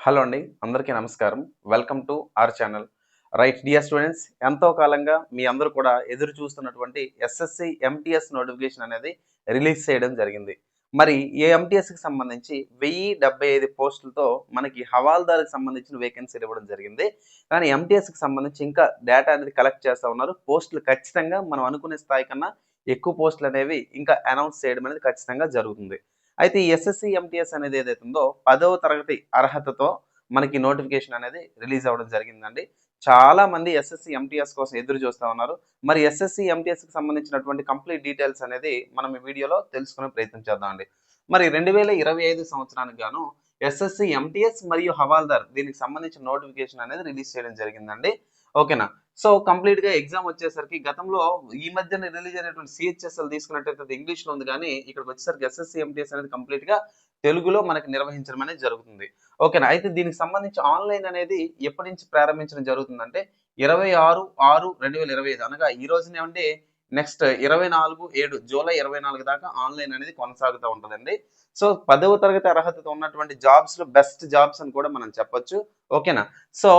Hello అండి, అందరికీ నమస్కారం. Welcome to our channel. Right dear students, ఎంతో కాలంగా మీ అందరూ కూడా ఎదురు చూస్తున్నటువంటి ఎస్ఎస్సి ఎంటీఎస్ నోటిఫికేషన్ అనేది రిలీజ్ చేయడం జరిగింది. మరి ఈ ఎంటీఎస్‌కి సంబంధించి 1075 పోస్టులతో మనకి హవాల్దార్‌కి సంబంధించిన వేకెన్సీలు ఇవ్వడం జరిగింది. కానీ ఎంటీఎస్‌కి సంబంధించి ఇంకా డేటా అనేది కలెక్ట్ చేస్తా ఉన్నారు. పోస్టులు ఖచ్చితంగా మనం అనుకునే స్థాయి కన్నా ఎక్కువ పోస్టులు అనేవి ఇంకా అనౌన్స్ చేయడం అనేది ఖచ్చితంగా జరుగుతుంది. అయితే ఈ ఎస్ఎస్సి ఎంటీఎస్ అనేది ఏదైతే ఉందో 10వ తరగతి అర్హతతో మనకి నోటిఫికేషన్ అనేది రిలీజ్ అవ్వడం జరిగిందండి. చాలా మంది ఎస్ఎస్సి ఎంటీఎస్ కోసం ఎదురు చూస్తా ఉన్నారు. మరి ఎస్ఎస్సి ఎంటీఎస్‌కి సంబంధించినటువంటి కంప్లీట్ డీటెయిల్స్ అనేది మనం ఈ వీడియోలో తెలుసుకునే ప్రయత్నం చేద్దామండి. మరి 2025 సంవత్సరానికి గాను ఎస్ఎస్సి ఎంటీఎస్ మరియు హవాల్దార్ దీనికి సంబంధించిన నోటిఫికేషన్ అనేది రిలీజ్ చేయడం జరిగిందండి. ఓకేనా? సో కంప్లీట్‌గా ఎగ్జామ్ వచ్చేసరికి గతంలో ఈ మధ్యన రిలీజ్ అయినటువంటి సీహెచ్ఎస్ఎల్ తీసుకున్నట్టయితే అది ఇంగ్లీష్‌లో ఉంది గానీ, ఇక్కడికి వచ్చేసరికి ఎస్ఎస్‌సి ఎంటీఎస్ అనేది కంప్లీట్‌గా తెలుగులో మనకి నిర్వహించడం అనేది జరుగుతుంది. ఓకేనా? అయితే దీనికి సంబంధించి ఆన్‌లైన్ అనేది ఎప్పటి నుంచి ప్రారంభించడం జరుగుతుందంటే 26/6/2025 అనగా ఈ రోజునే అండి నెక్స్ట్ 24/7 జూలై 24 దాకా ఆన్‌లైన్ అనేది కొనసాగుతా ఉంటదండి. సో 10వ తరగతి అర్హతతో ఉన్నటువంటి జాబ్స్‌లో బెస్ట్ జాబ్స్ అని కూడా మనం చెప్పొచ్చు. ఓకేనా? సో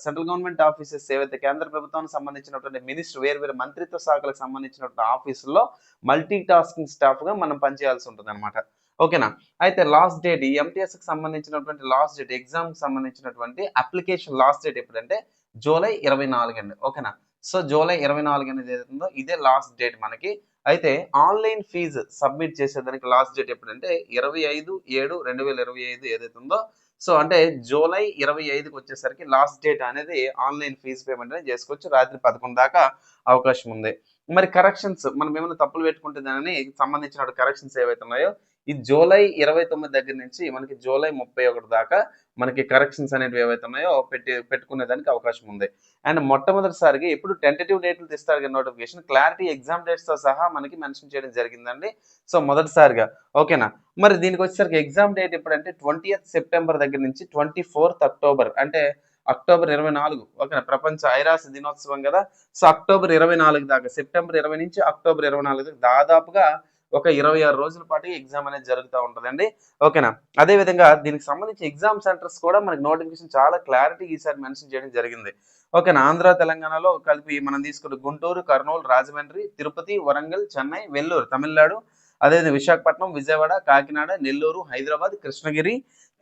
సెంట్రల్ గవర్నమెంట్ ఆఫీసెస్ ఏవైతే కేంద్ర ప్రభుత్వానికి సంబంధించినటువంటి వేరు వేరు మంత్రిత్వ శాఖలకు సంబంధించినటువంటి ఆఫీసుల్లో మల్టీ టాస్కింగ్ స్టాఫ్‌గా మనం పనిచేయాల్సి ఉంటదనమాట. ఓకేనా? అయితే లాస్ట్ డేట్ ఈ ఎంటీఎస్‌కి సంబంధించినటువంటి లాస్ట్ డేట్ ఎగ్జామ్‌కి సంబంధించినటువంటి అప్లికేషన్ లాస్ట్ డేట్ ఎప్పుడంటే జూలై 24 అండి. ఓకేనా? సో జూలై 24 అనేది ఏదైతే ఉందో ఇదే లాస్ట్ డేట్ మనకి. అయితే ఆన్‌లైన్ ఫీజ్ సబ్మిట్ చేసేదానికి లాస్ట్ డేట్ ఎప్పుడంటే 25/7/2025 ఏదైతే ఉందో సో అంటే జూలై 25కి వచ్చేసరికి లాస్ట్ డేట్ అనేది ఆన్‌లైన్ ఫీజ్ పేమెంట్ అనేది చేసుకోవచ్చు. రాత్రి 11 దాకా అవకాశం ఉంది. మరి కరెక్షన్స్ మనం ఏమైనా తప్పులు పెట్టుకుంటే దానికి సంబంధించిన కరెక్షన్స్ ఏవైతే ఉన్నాయో ఈ జూలై 29 దగ్గర నుంచి మనకి జూలై 31 దాకా మనకి కరెక్షన్స్ అనేటివి ఏవైతే ఉన్నాయో పెట్టుకునే దానికి అవకాశం ఉంది. అండ్ మొట్టమొదటిసారిగా ఎప్పుడు టెంటేటివ్ డేట్లు తీస్తారు కదా నోటిఫికేషన్ క్లారిటీ ఎగ్జామ్ డేట్స్ తో సహా మనకి మెన్షన్ చేయడం జరిగిందండి. సో మొదటిసారిగా ఓకేనా. మరి దీనికి వచ్చేసరికి ఎగ్జామ్ డేట్ ఎప్పుడంటే 20th సెప్టెంబర్ దగ్గర నుంచి 24th అక్టోబర్ అంటే అక్టోబర్ 24 ఓకేనా ప్రపంచ ఐరాస దినోత్సవం కదా. సో అక్టోబర్ 24 దాకా సెప్టెంబర్ 20 నుంచి అక్టోబర్ 24 దాకా దాదాపుగా ఒక 26 రోజుల పాటు ఎగ్జామ్ అనేది జరుగుతూ ఉంటుందండి. ఓకేనా. అదే విధంగా దీనికి సంబంధించి ఎగ్జామ్ సెంటర్స్ కూడా మనకి నోటిఫికేషన్ చాలా క్లారిటీ ఈసారి మెన్షన్ చేయడం జరిగింది. ఓకేనా. ఆంధ్ర తెలంగాణలో కలిపి మనం తీసుకుంటే గుంటూరు, కర్నూలు, రాజమండ్రి, తిరుపతి, వరంగల్, చెన్నై, వెల్లూరు తమిళనాడు, అదేవిధంగా విశాఖపట్నం, విజయవాడ, కాకినాడ, నెల్లూరు, హైదరాబాద్, కృష్ణగిరి,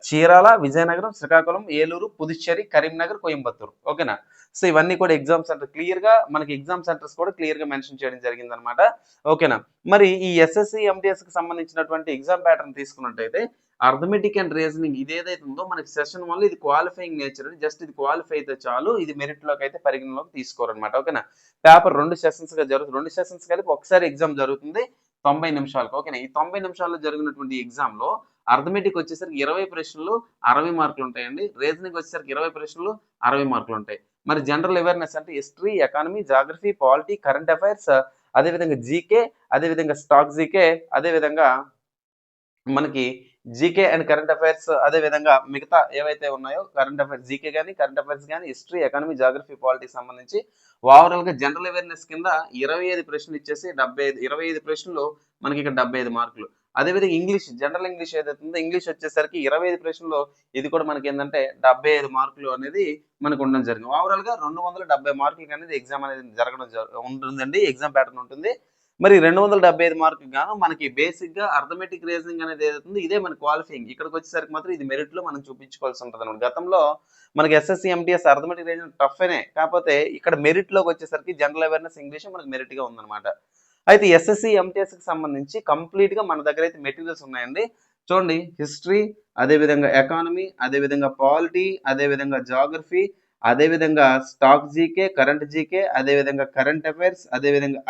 చీరాల, విజయనగరం, శ్రీకాకుళం, ఏలూరు, పుదుచ్చేరి, కరీంనగర్, కోయంబత్తూరు. ఓకేనా. సో ఇవన్నీ కూడా ఎగ్జామ్ సెంటర్ క్లియర్ గా మనకి ఎగ్జామ్ సెంటర్స్ కూడా క్లియర్ గా మెన్షన్ చేయడం జరిగింది అనమాట. ఓకేనా. మరి ఈ ఎస్ఎస్సి ఎంటీఎస్ కి సంబంధించినటువంటి ఎగ్జామ్ ప్యాటర్న్ తీసుకున్నట్టయితే అర్థమెటిక్ అండ్ రీజనింగ్ ఇది ఏదైతే ఉందో మనకి సెషన్ వల్ల ఇది క్వాలిఫైయింగ్ నేచర్ జస్ట్ ఇది క్వాలిఫై అయితే చాలు ఇది మెరిట్ లోకి అయితే పరిగణలోకి తీసుకోరనమాట. ఓకేనా. పేపర్ 2 సెషన్స్ గా జరుగుతుంది. 2 సెషన్స్ కలిపి ఒకసారి ఎగ్జామ్ జరుగుతుంది 90 నిమిషాలకు. ఓకేనా. ఈ 90 నిమిషాల్లో జరిగినటువంటి ఎగ్జామ్ లో అర్థమెటిక్ వచ్చేసరికి 20 ప్రశ్నలు 60 మార్కులు ఉంటాయండి. రీజనింగ్ వచ్చేసరికి 20 ప్రశ్నలు 60 మార్కులు ఉంటాయి. మరి జనరల్ అవేర్నెస్ అంటే history, economy, geography, polity, current affairs, అదేవిధంగా జీకే, అదేవిధంగా స్టాక్ జీకే, అదేవిధంగా మనకి జీకే అండ్ కరెంట్ అఫైర్స్ అదేవిధంగా మిగతా ఏవైతే ఉన్నాయో కరెంట్ అఫైర్స్ జీకే కానీ కరెంట్ అఫైర్స్ కానీ హిస్టరీ, ఎకానమీ, జాగ్రఫీ, పాలిటీకి సంబంధించి ఓవరాల్ గా జనరల్ అవేర్నెస్ కింద 25 ప్రశ్నలు ఇచ్చేసి 25 ప్రశ్నలు మనకి ఇక్కడ 75 మార్కులు. అదేవిధంగా ఇంగ్లీష్ జనరల్ ఇంగ్లీష్ ఏదైతే ఉందో ఇంగ్లీష్ వచ్చేసరికి 25 ప్రశ్నలు ఇది కూడా మనకి ఏంటంటే 75 మార్కులు అనేది మనకు ఉండడం జరిగింది. ఓవరాల్ గా 270 మార్కులకి అనేది ఎగ్జామ్ అనేది ఉంటుందండి. ఎగ్జామ్ ప్యాటర్న్ ఉంటుంది. మరి 275 మార్కులు గాను మనకి బేసిక్ గా అర్థమెటిక్ రీజనింగ్ అనేది ఏదైతుంది ఇదే మన క్వాలిఫైయింగ్. ఇక్కడికి వచ్చేసరికి మాత్రం ఇది మెరిట్ లో మనం చూపించుకోవాల్సి ఉంటుంది అనమాట. గతంలో మనకి ఎస్ఎస్సి ఎంటీఎస్ అర్థమెటిక్ రీజనింగ్ టఫ్నే కాకపోతే ఇక్కడ మెరిట్ లోకి వచ్చేసరికి జనరల్ అవేర్నెస్ ఇంగ్లీష్ మనకి మెరిట్ గా ఉందన్నమాట. అయితే ఎస్ఎస్సి ఎంటీఎస్ కి సంబంధించి కంప్లీట్ గా మన దగ్గర అయితే మెటీరియల్స్ ఉన్నాయండి. చూడండి హిస్టరీ, అదేవిధంగా ఎకానమీ, అదేవిధంగా పాలిటీ, అదేవిధంగా జాగ్రఫీ, అదేవిధంగా స్టాక్ జీకే, కరెంట్ జీకే, అదేవిధంగా కరెంట్ అఫైర్స్, అదేవిధంగా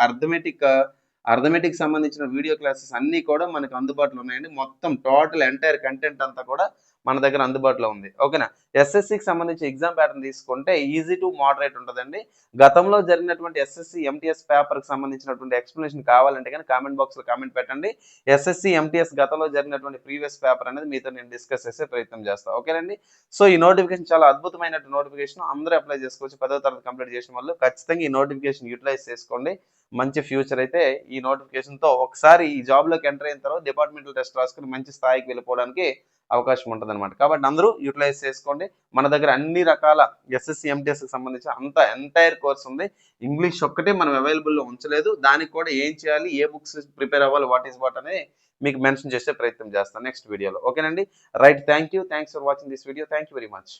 అర్థమెటిక్ సంబంధించిన వీడియో క్లాసెస్ అన్నీ కూడా మనకు అందుబాటులో ఉన్నాయండి. మొత్తం టోటల్ ఎంటైర్ కంటెంట్ అంతా కూడా మన దగ్గర అందుబాటులో ఉంది. ఓకేనా. ఎస్ఎస్సికి సంబంధించి ఎగ్జామ్ ప్యాటర్న్ తీసుకుంటే ఈజీ టు మోడరేట్ ఉంటుందండి. గతంలో జరిగినటువంటి ఎస్ఎస్సి ఎంటీఎస్ పేపర్కి సంబంధించినటువంటి ఎక్స్ప్లెనేషన్ కావాలంటే కానీ కామెంట్ బాక్స్లో కామెంట్ పెట్టండి. ఎస్ఎస్సి ఎంటీఎస్ గతంలో జరిగినటువంటి ప్రీవియస్ పేపర్ అనేది మీతో నేను డిస్కస్ చేసే ప్రయత్నం చేస్తాను. ఓకేనండి. సో ఈ నోటిఫికేషన్ చాలా అద్భుతమైన నోటిఫికేషన్ అందరూ అప్లై చేసుకోవచ్చు. 10వ తరగతి కంప్లీట్ చేసిన వాళ్ళు ఖచ్చితంగా ఈ నోటిఫికేషన్ యూటిలైజ్ చేసుకోండి. మంచి ఫ్యూచర్ అయితే ఈ నోటిఫికేషన్తో ఒకసారి ఈ జాబ్లోకి ఎంటర్ అయిన తర్వాత డిపార్ట్మెంటల్ టెస్ట్ రాసుకుని మంచి స్థాయికి వెళ్ళిపోవడానికి అవకాశం ఉంటుందన్నమాట. కాబట్టి అందరూ యూటిలైజ్ చేసుకోండి. మన దగ్గర అన్ని రకాల ఎస్ఎస్‌సి, ఎంటీఎస్‌కి సంబంధించి ఎంటైర్ కోర్స్ ఉంది. ఇంగ్లీష్ ఒక్కటే మనం అవైలబుల్‌లో ఉంచలేదు. దానికి కూడా ఏం చేయాలి, ఏ బుక్స్ ప్రిపేర్ అవ్వాలి, వాట్ ఈస్ వాట్ అని మీకు మెన్షన్ చేసే ప్రయత్నం చేస్తాను నెక్స్ట్ వీడియోలో. ఓకేనండి. Right. Thanks for watching this video. Thank you very much.